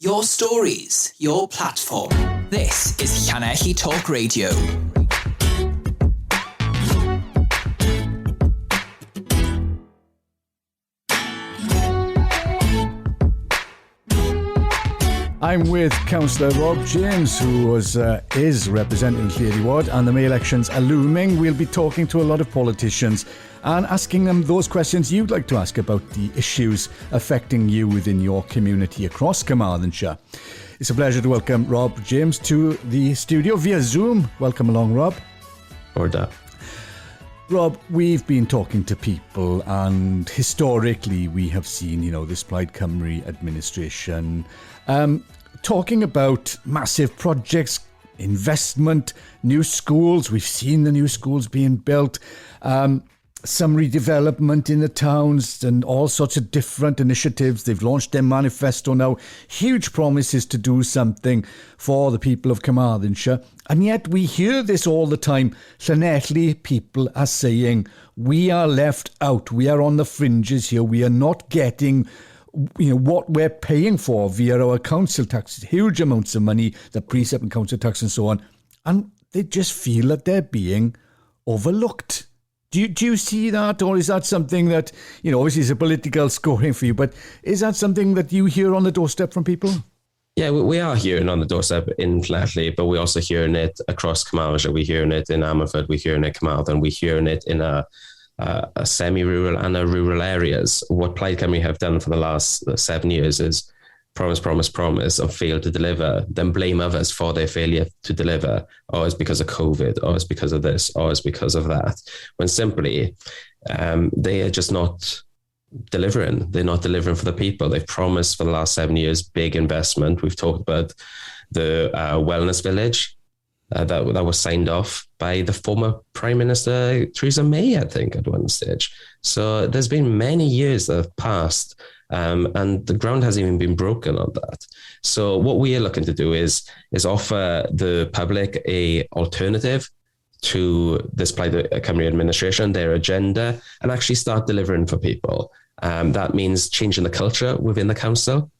Your stories, your platform. This is Llanelli Talk Radio. I'm with Cllr Rob James, who is representing Llanelli Ward, and the May elections are looming. We'll be talking to a lot of politicians and asking them those questions you'd like to ask about the issues affecting you within your community across Carmarthenshire. It's a pleasure to welcome Rob James to the studio via Zoom. Welcome along, Rob. Order. Rob, we've been talking to people, and historically we have seen, this Plaid Cymru administration talking about massive projects, investment, new schools. We've seen the new schools being built, some redevelopment in the towns and all sorts of different initiatives. They've launched their manifesto now. Huge promises to do something for the people of Carmarthenshire. And yet we hear this all the time. Llanelli people are saying, we are left out. We are on the fringes here. We are not getting what we're paying for via our council tax, huge amounts of money, the precept and council tax and so on. And they just feel that they're being overlooked. Do you see that? Or is that something that, obviously it's a political scoring for you, but is that something that you hear on the doorstep from people? Yeah, we are hearing on the doorstep in Llanelli, but we're also hearing it across Carmarthenshire. We're hearing it in Ammerford, we're hearing it in Carmarthen, we're hearing it in a semi-rural and a rural areas. What Plaid Cymru have done for the last 7 years is promise and fail to deliver, then blame others for their failure to deliver. Or it's because of COVID, or it's because of this, or it's because of that. When simply, they are just not delivering. They're not delivering for the people. They've promised for the last 7 years big investment. We've talked about the wellness village that was signed off by the former Prime Minister Theresa May, I think, at one stage. So there's been many years that have passed, and the ground hasn't even been broken on that. So what we are looking to do is offer the public a alternative to this Plaid Cymru administration, their agenda, and actually start delivering for people. That means changing the culture within the council,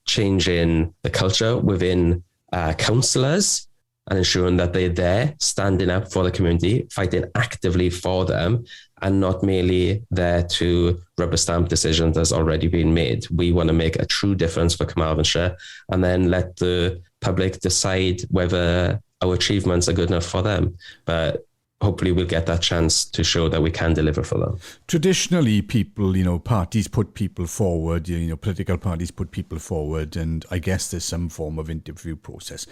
changing the culture within councillors, and ensuring that they're there, standing up for the community, fighting actively for them, and not merely there to rubber stamp decisions that's already been made. We want to make a true difference for Carmarthenshire, and then let the public decide whether our achievements are good enough for them. But hopefully we'll get that chance to show that we can deliver for them. Traditionally, people, parties put people forward, political parties put people forward, and I guess there's some form of interview process.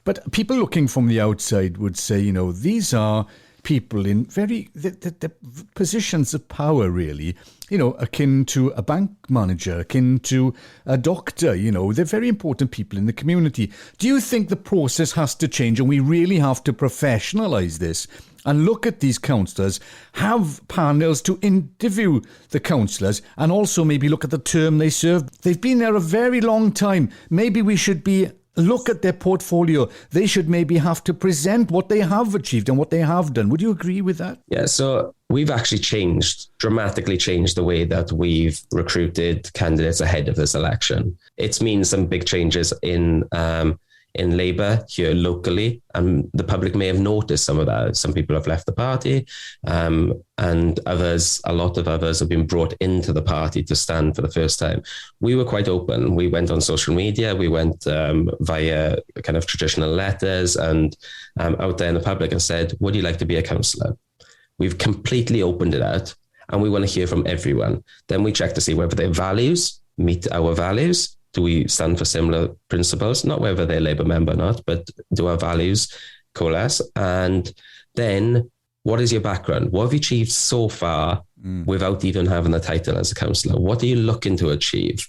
But people looking from the outside would say, these are people in the positions of power, really, akin to a bank manager, akin to a doctor, they're very important people in the community. Do you think the process has to change and we really have to professionalise this and look at these councillors, have panels to interview the councillors, and also maybe look at the term they serve? They've been there a very long time. Maybe we should look at their portfolio. They should maybe have to present what they have achieved and what they have done. Would you agree with that? Yeah, so we've actually dramatically changed the way that we've recruited candidates ahead of this election. It's mean some big changes in Labour here locally, and the public may have noticed some of that. Some people have left the party, and a lot of others have been brought into the party to stand for the first time. We were quite open. We went on social media. We went via kind of traditional letters and out there in the public and said, would you like to be a councillor? We've completely opened it out, and we want to hear from everyone. Then we check to see whether their values meet our values. Do we stand for similar principles? Not whether they're Labour member or not, but do our values coalesce? And then, what is your background? What have you achieved so far without even having the title as a councillor? What are you looking to achieve?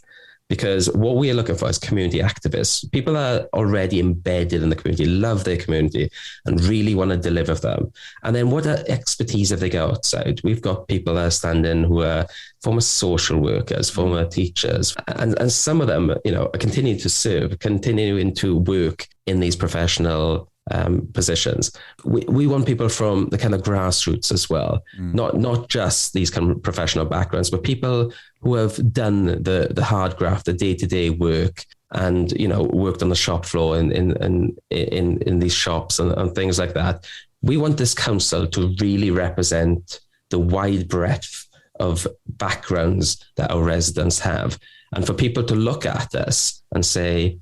Because what we are looking for is community activists. People are already embedded in the community, love their community, and really want to deliver for them. And then what expertise have they got outside? We've got people that are standing who are former social workers, former teachers, and some of them, are continuing to serve, continuing to work in these professional positions. We want people from the kind of grassroots as well, not just these kind of professional backgrounds, but people who have done the hard graft, the day-to-day work and worked on the shop floor in these shops and things like that. We want this council to really represent the wide breadth of backgrounds that our residents have, and for people to look at us and say,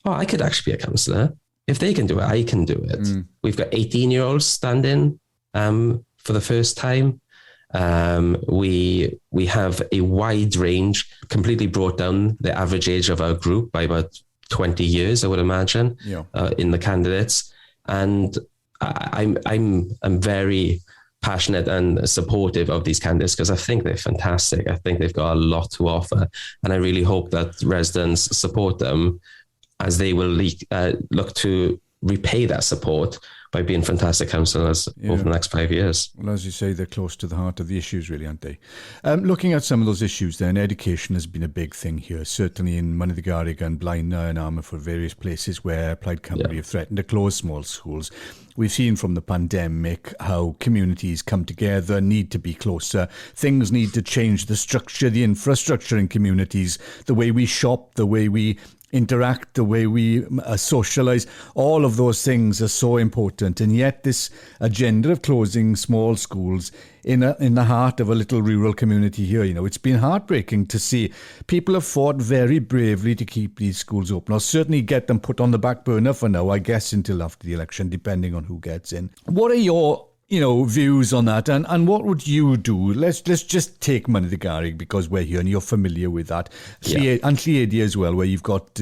oh, I could actually be a councillor. If they can do it, I can do it. We've got 18-year-olds standing for the first time. We have a wide range, completely brought down the average age of our group by about 20 years, I would imagine, in the candidates. And I'm very passionate and supportive of these candidates because I think they're fantastic. I think they've got a lot to offer, and I really hope that residents support them, as they will look to repay that support by being fantastic councillors over the next 5 years. Well, as you say, they're close to the heart of the issues, really, aren't they? Looking at some of those issues then, education has been a big thing here, certainly in Monydgarig and Blaenau and Armagh, various places where Plaid Cymru have threatened to close small schools. We've seen from the pandemic how communities come together, need to be closer. Things need to change, the structure, the infrastructure in communities, the way we shop, the way we interact, the way we socialise. All of those things are so important. And yet this agenda of closing small schools in the heart of a little rural community here, it's been heartbreaking to see. People have fought very bravely to keep these schools open, or certainly get them put on the back burner for now, I guess, until after the election, depending on who gets in. What are your views on that, and what would you do? Let's just take Monydgarig because we're here and you're familiar with that. And Llanelli as well, where you've got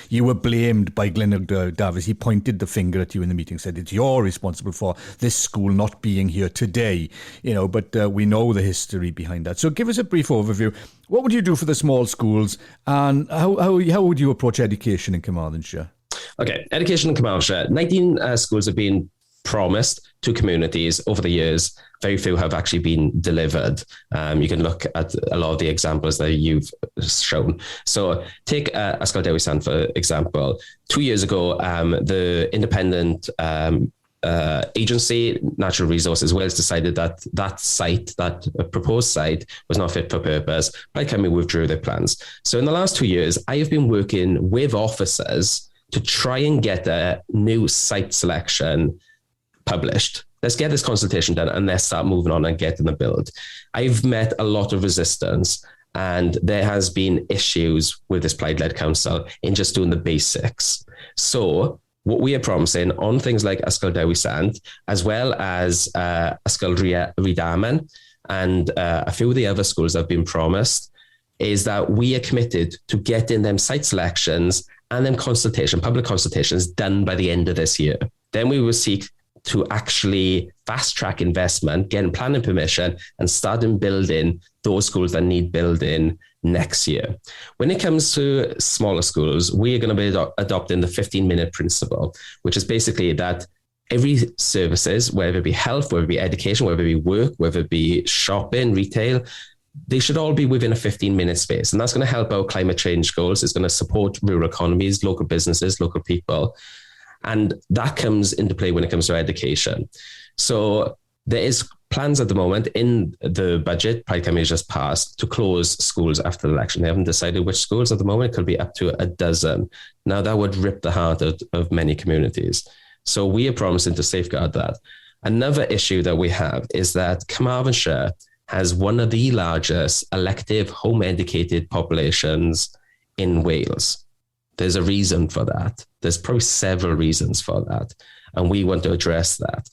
you were blamed by Glenn Davies. He pointed the finger at you in the meeting, said it's you're responsible for this school not being here today. But we know the history behind that. So give us a brief overview. What would you do for the small schools, and how would you approach education in Carmarthenshire? Okay, education in Carmarthenshire. 19 schools have been promised to communities over the years. Very few have actually been delivered. You can look at a lot of the examples that you've shown. So take Ysgol Dewi Sant, for example. 2 years ago, the independent agency, Natural Resources Wales, decided that site, that proposed site, was not fit for purpose. Plaid Cymru withdrew their plans. So in the last 2 years, I have been working with officers to try and get a new site selection published. Let's get this consultation done and let's start moving on and getting the build. I've met a lot of resistance, and there has been issues with this Plaid-led council in just doing the basics. So what we are promising on things like Ysgol Dewi Sant, as well as Ysgol Rhydaman and a few of the other schools that have been promised, is that we are committed to getting them site selections and then public consultations done by the end of this year. Then we will seek to actually fast track investment, getting planning permission and starting building those schools that need building next year. When it comes to smaller schools, we are going to be adopting the 15-minute principle, which is basically that every services, whether it be health, whether it be education, whether it be work, whether it be shopping, retail, they should all be within a 15-minute space. And that's going to help our climate change goals. It's going to support rural economies, local businesses, local people. And that comes into play when it comes to education. So there is plans at the moment in the budget, Plaid Cymru just passed, to close schools after the election. They haven't decided which schools at the moment. It could be up to a dozen. Now that would rip the heart of many communities. So we are promising to safeguard that. Another issue that we have is that Carmarthenshire has one of the largest elective home-educated populations in Wales. There's a reason for that. There's probably several reasons for that. And we want to address that.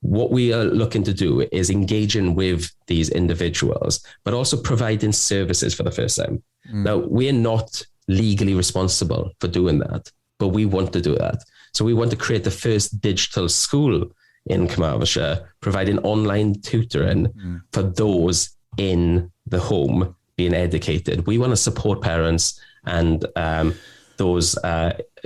What we are looking to do is engaging with these individuals, but also providing services for the first time. Now, we're not legally responsible for doing that, but we want to do that. So we want to create the first digital school in Carmarthenshire, providing online tutoring for those in the home being educated. We want to support parents and those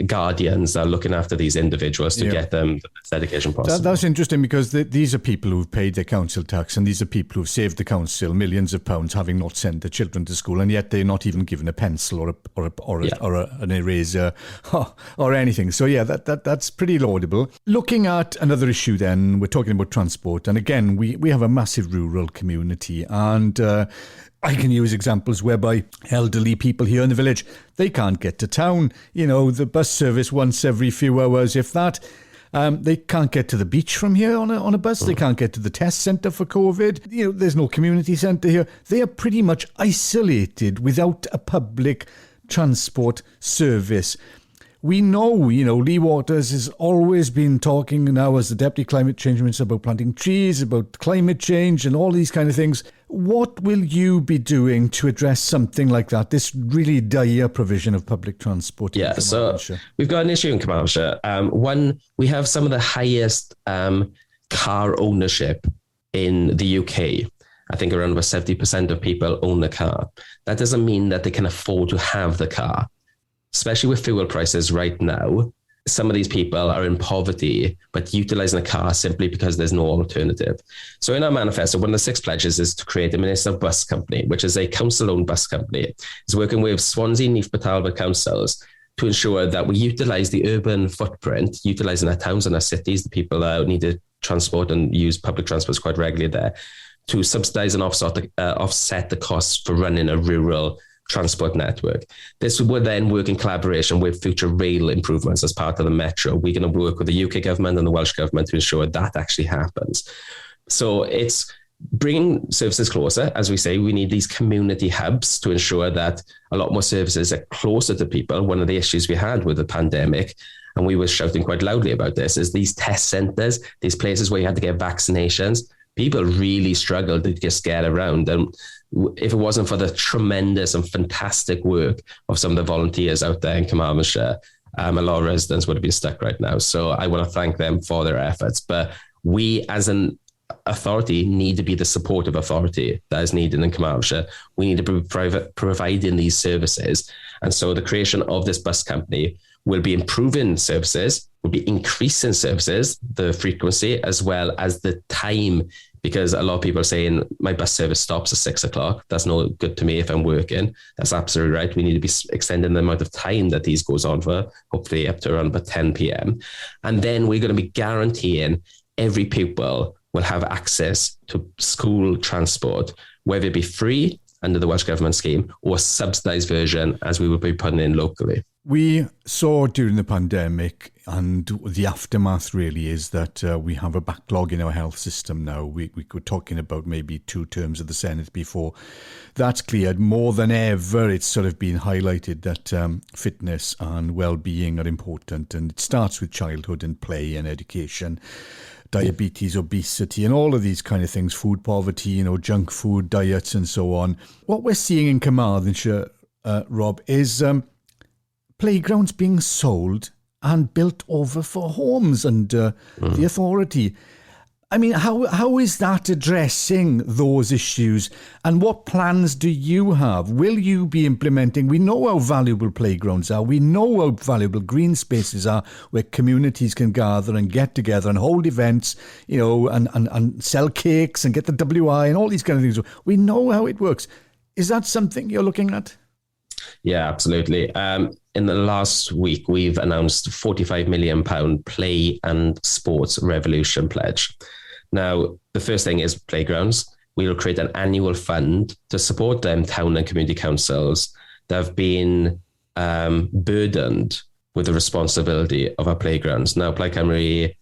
guardians that are looking after these individuals to get them the best education possible. That's interesting because these are people who've paid their council tax, and these are people who've saved the council millions of pounds having not sent their children to school, and yet they're not even given a pencil or an eraser or anything. So that's pretty laudable. Looking at another issue then, we're talking about transport, and again we have a massive rural community, and I can use examples whereby elderly people here in the village, they can't get to town. The bus service once every few hours, if that. They can't get to the beach from here on a bus. They can't get to the test centre for COVID. There's no community centre here. They are pretty much isolated without a public transport service. We know, Lee Waters has always been talking now as the Deputy Climate Change Minister about planting trees, about climate change and all these kind of things. What will you be doing to address something like that, this really dire provision of public transport? Yeah, so we've got an issue in Carmarthenshire. One, we have some of the highest car ownership in the UK. I think around about 70% of people own a car. That doesn't mean that they can afford to have the car. Especially with fuel prices right now, some of these people are in poverty, but utilising a car simply because there's no alternative. So in our manifesto, one of the 6 pledges is to create a Minister Bus Company, which is a council-owned bus company. It's working with Swansea, Neath, Talbot councils to ensure that we utilise the urban footprint, utilising our towns and our cities, the people that need to transport and use public transport quite regularly there, to subsidise and offset the costs for running a rural transport network. This would then work in collaboration with future rail improvements as part of the metro. We're going to work with the UK government and the Welsh government to ensure that actually happens. So it's bringing services closer. As we say, we need these community hubs to ensure that a lot more services are closer to people. One of the issues we had with the pandemic, and we were shouting quite loudly about this, is these test centres, these places where you had to get vaccinations. People really struggled to just get around. And if it wasn't for the tremendous and fantastic work of some of the volunteers out there in Carmarthenshire, a lot of residents would have been stuck right now. So I want to thank them for their efforts. But we as an authority need to be the supportive authority that is needed in Carmarthenshire. We need to be providing these services. And so the creation of this bus company will be improving services, will be increasing services, the frequency as well as the time, because a lot of people are saying my bus service stops at 6 o'clock. That's no good to me if I'm working. That's absolutely right. We need to be extending the amount of time that these goes on for, hopefully up to around about 10 p.m. And then we're going to be guaranteeing every pupil will have access to school transport, whether it be free under the Welsh Government scheme or a subsidised version as we will be putting in locally. We saw during the pandemic, and the aftermath really is that we have a backlog in our health system now. We were talking about maybe 2 terms of the Senate before that's cleared. More than ever, it's sort of been highlighted that fitness and well-being are important, and it starts with childhood and play and education. Diabetes, obesity, and all of these kind of things, food poverty, junk food diets and so on. What we're seeing in Carmarthenshire, Rob, is playgrounds being sold and built over for homes under the authority. I mean, how is that addressing those issues? And what plans do you have? Will you be implementing? We know how valuable playgrounds are. We know how valuable green spaces are where communities can gather and get together and hold events, and sell cakes and get the WI and all these kind of things. We know how it works. Is that something you're looking at? Yeah, absolutely. In the last week, we've announced £45 million Play and Sports Revolution pledge. Now, the first thing is playgrounds. We will create an annual fund to support them town and community councils that have been burdened with the responsibility of our playgrounds. Now, Plaid Cymru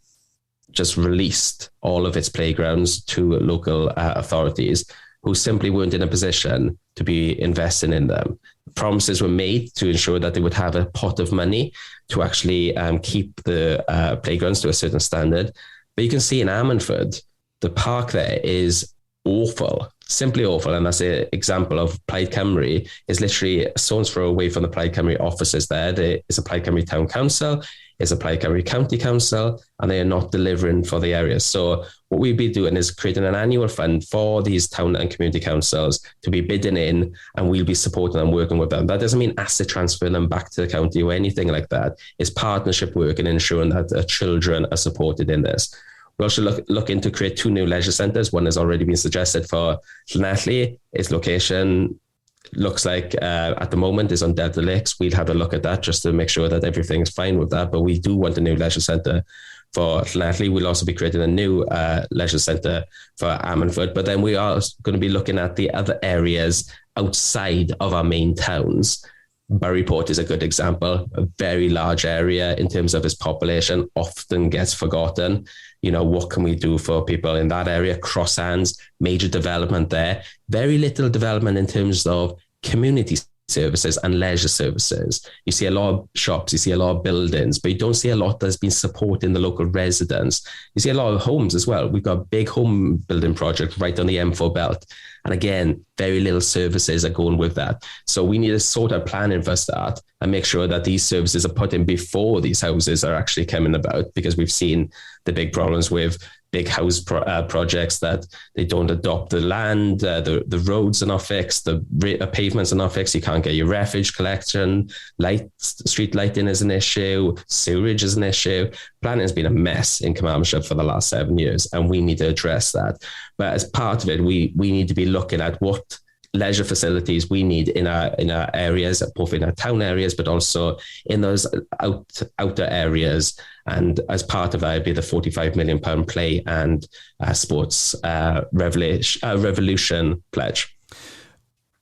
just released all of its playgrounds to local authorities who simply weren't in a position to be investing in them. Promises were made to ensure that they would have a pot of money to actually keep the playgrounds to a certain standard. But you can see in Ammanford, the park there is awful, simply awful. And that's an example of Plaid Cymru is literally a stone's throw away from the Plaid Cymru offices there. There is a Plaid Cymru Town Council, is a Plaid Cymru County Council, and they are not delivering for the area. So what we'll be doing is creating an annual fund for these town and community councils to be bidding in, and we'll be supporting and working with them. That doesn't mean asset transferring them back to the county or anything like that. It's partnership work and ensuring that children are supported in this. We also looking to create 2 new leisure centres. One has already been suggested for Llanelli. Its location looks like at the moment is on Delta Lakes. We'll have a look at that just to make sure that everything's fine with that. But we do want a new leisure centre for Llanelli. We'll also be creating a new leisure centre for Ammanford, but then we are going to be looking at the other areas outside of our main towns. Buryport is a good example, a very large area in terms of its population, often gets forgotten. What can we do for people in that area? Crosshands, major development there. Very little development in terms of community services and leisure services. You see a lot of shops, you see a lot of buildings, but you don't see a lot that's been supporting the local residents. You see a lot of homes as well. We've got a big home building project right on the M4 belt. And again, very little services are going with that. So we need to sort out planning for that and make sure that these services are put in before these houses are actually coming about, because we've seen the big problems with big house projects that they don't adopt the land, the roads are not fixed, the pavements are not fixed, you can't get your refuge collection, street lighting is an issue, sewerage is an issue. Planning has been a mess in Carmarthenshire for the last 7 years, and we need to address that. But as part of it, we need to be looking at what leisure facilities we need in our areas, both in our town areas, but also in those outer areas. And as part of that, it'd be the £45 million play and sports revolution pledge.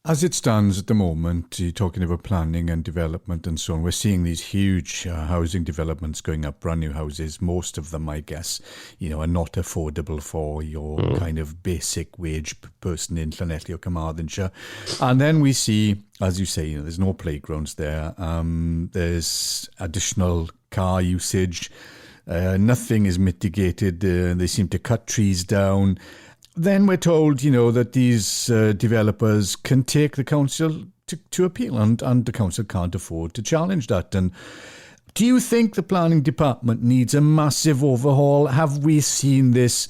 As it stands at the moment, you're talking about planning and development and so on. We're seeing these huge housing developments going up, brand new houses. Most of them, I guess, are not affordable for your kind of basic wage person in Llanelli or Carmarthenshire. And then we see, as you say, there's no playgrounds there. There's additional car usage. Nothing is mitigated. They seem to cut trees down. Then we're told, that these developers can take the council to appeal, and the council can't afford to challenge that. And do you think the planning department needs a massive overhaul? Have we seen this?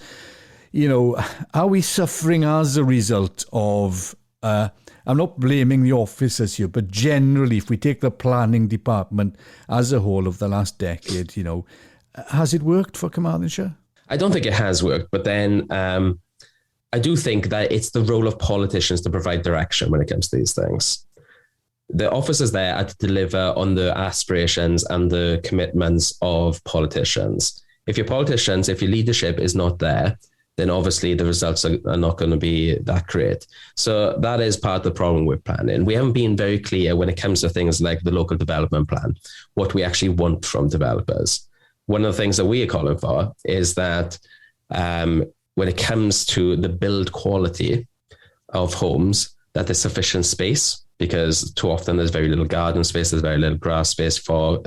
Are we suffering as a result of, I'm not blaming the officers here, but generally, if we take the planning department as a whole of the last decade, has it worked for Carmarthenshire? I don't think it has worked, but then I do think that it's the role of politicians to provide direction when it comes to these things. The officers there are to deliver on the aspirations and the commitments of politicians. If your leadership is not there, then obviously the results are not going to be that great. So that is part of the problem with planning. We haven't been very clear when it comes to things like the local development plan, what we actually want from developers. One of the things that we are calling for is that when it comes to the build quality of homes, that there's sufficient space, because too often there's very little garden space, there's very little grass space for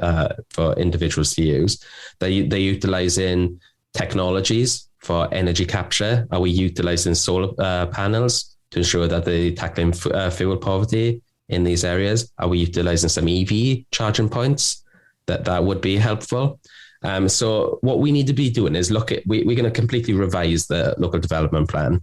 individuals to use. They're utilising technologies for energy capture. Are we utilising solar panels to ensure that they're tackling fuel poverty in these areas? Are we utilising some EV charging points? That would be helpful. So what we need to be doing is we're going to completely revise the local development plan,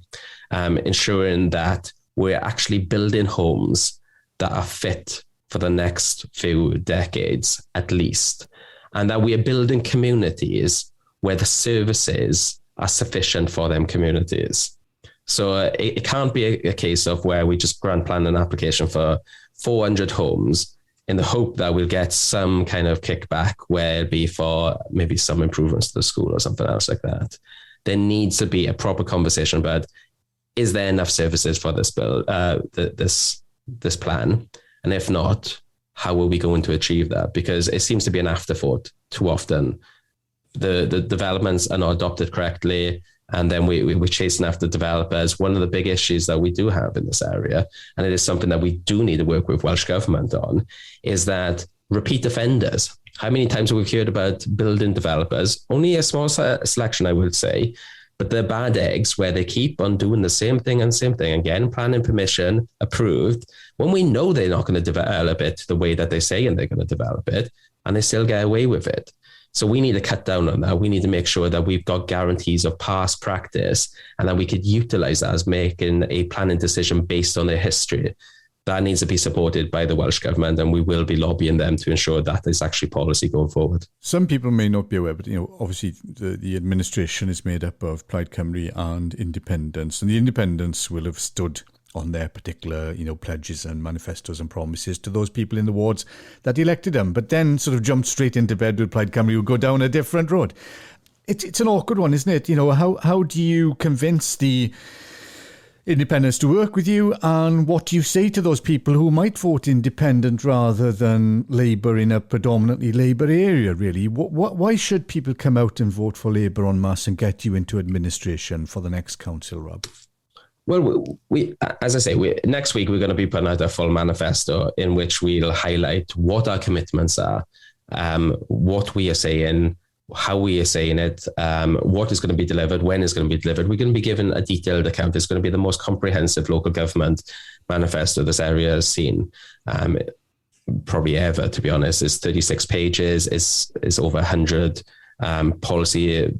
ensuring that we're actually building homes that are fit for the next few decades, at least, and that we are building communities where the services are sufficient for them communities. So it can't be a case of where we just grant plan an application for 400 homes in the hope that we'll get some kind of kickback where it'll be for maybe some improvements to the school or something else like that. There needs to be a proper conversation about, is there enough services for this bill, this plan? And if not, how are we going to achieve that? Because it seems to be an afterthought too often. The developments are not adopted correctly, and then we're chasing after developers. One of the big issues that we do have in this area, and it is something that we do need to work with Welsh Government on, is that repeat offenders. How many times have we heard about building developers? Only a small selection, I would say, but they're bad eggs where they keep on doing the same thing again, planning permission approved, when we know they're not going to develop it the way that they say and they're going to develop it, and they still get away with it. So we need to cut down on that. We need to make sure that we've got guarantees of past practice and that we could utilize that as making a planning decision based on their history. That needs to be supported by the Welsh Government, and we will be lobbying them to ensure that is actually policy going forward. Some people may not be aware, but obviously the administration is made up of Plaid Cymru and independents, and the independents will have stood on their particular, pledges and manifestos and promises to those people in the wards that elected them, but then sort of jumped straight into bed with Plaid Cymru, who go down a different road. it's an awkward one, isn't it? How do you convince the independents to work with you, and what do you say to those people who might vote independent rather than Labour in a predominantly Labour area, really? Why should people come out and vote for Labour en masse and get you into administration for the next council, Rob? Well, we as I say, next week we're going to be putting out a full manifesto in which we'll highlight what our commitments are, what we are saying, how we are saying it, what is going to be delivered, when is going to be delivered. We're going to be given a detailed account. It's going to be the most comprehensive local government manifesto this area has seen, probably ever, to be honest. It's 36 pages, it's over 100 policy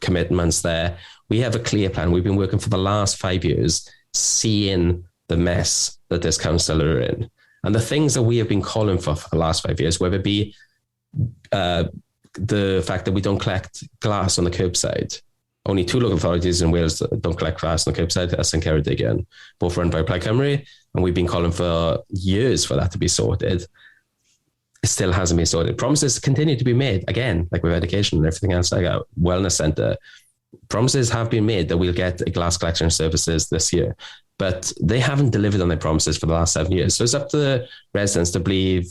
commitments there. We have a clear plan. We've been working for the last 5 years, seeing the mess that this council are in. And the things that we have been calling for the last 5 years, whether it be the fact that we don't collect glass on the curbside. Only 2 local authorities in Wales that don't collect glass on the curbside, us and Cllr, both run by Plaid Cymru, and we've been calling for years for that to be sorted. It still hasn't been sorted. Promises continue to be made, again, like with education and everything else, like a wellness centre. Promises have been made that we'll get glass collection services this year, but they haven't delivered on their promises for the last 7 years. So it's up to the residents to believe,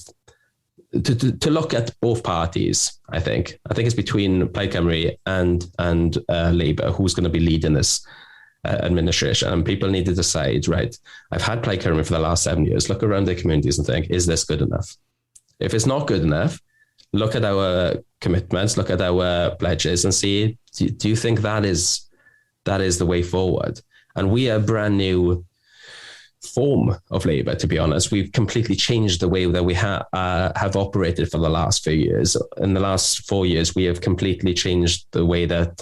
to look at both parties. I think it's between Plaid Cymru and Labour who's going to be leading this administration, and people need to decide, right, I've had Plaid Cymru for the last 7 years, look around their communities and think, is this good enough? If it's not good enough, look at our commitments, look at our pledges and see, do you think that is the way forward? And we are a brand new form of Labour, to be honest. We've completely changed the way that we have operated for the last few years. In the last 4 years, we have completely changed the way that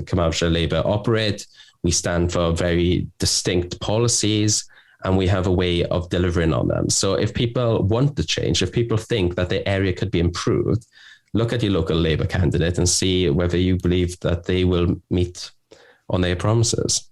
Carmarthenshire Labour operate. We stand for very distinct policies, and we have a way of delivering on them. So if people want to change, if people think that the area could be improved, look at your local Labour candidate and see whether you believe that they will meet on their promises.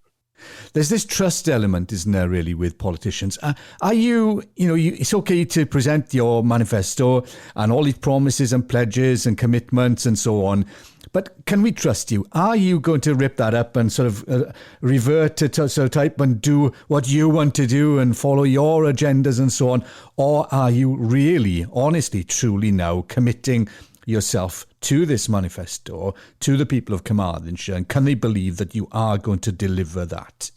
There's this trust element, isn't there, really, with politicians? Are you it's okay to present your manifesto and all these promises and pledges and commitments and so on, but can we trust you? Are you going to rip that up and sort of revert to sort of type and do what you want to do and follow your agendas and so on? Or are you really, honestly, truly now committing yourself to this manifesto, to the people of Carmarthenshire, and can they believe that you are going to deliver that?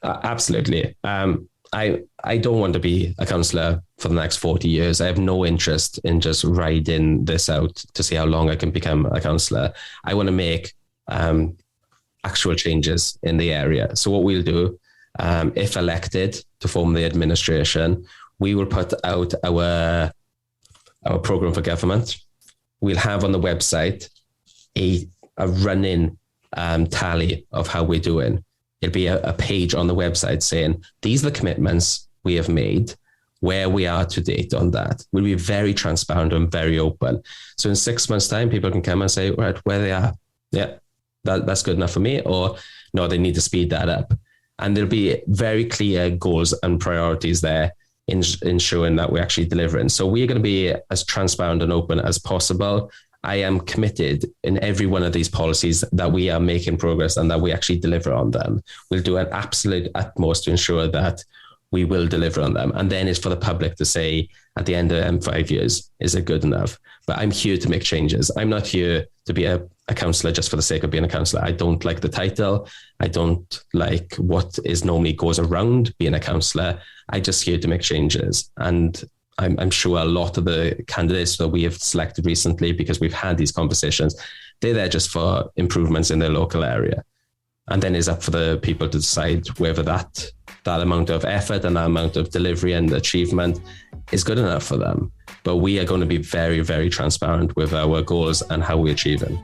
Absolutely. I don't want to be a councillor for the next 40 years. I have no interest in just riding this out to see how long I can become a councillor. I want to make actual changes in the area. So what we'll do, if elected to form the administration, we will put out our programme for government. We'll have on the website a running tally of how we're doing. It'll be a page on the website saying, these are the commitments we have made, where we are to date on that. We'll be very transparent and very open. So in 6 months' time, people can come and say, right, where they are. Yeah, that's good enough for me. Or no, they need to speed that up. And there'll be very clear goals and priorities there in ensuring that we're actually delivering. So we're going to be as transparent and open as possible. I am committed in every one of these policies that we are making progress and that we actually deliver on them. We'll do an absolute utmost to ensure that we will deliver on them. And then it's for the public to say at the end of 5 years, is it good enough? But I'm here to make changes. I'm not here to be a councillor just for the sake of being a councillor. I don't like the title. I don't like what is normally goes around being a councillor. I'm just here to make changes. And I'm sure a lot of the candidates that we have selected recently, because we've had these conversations, they're there just for improvements in their local area. And then it's up for the people to decide whether that amount of effort and that amount of delivery and achievement is good enough for them. But we are going to be very, very transparent with our goals and how we achieve them.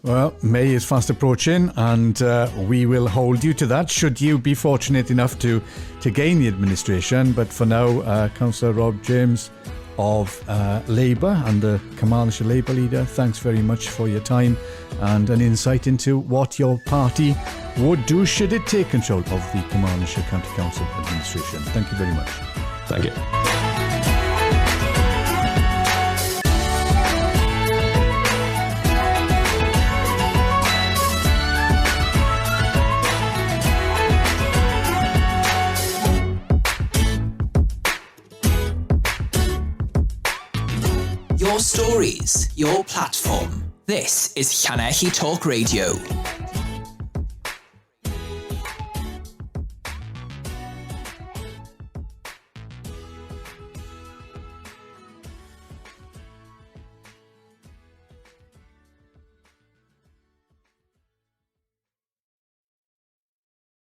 Well, May is fast approaching, and we will hold you to that should you be fortunate enough to gain the administration. But for now, Councillor Rob James of Labour and the Carmarthenshire Labour leader, thanks very much for your time and an insight into what your party would do should it take control of the Carmarthenshire County Council administration. Thank you very much. Thank you. stories, your platform. This is Llanelli Talk Radio.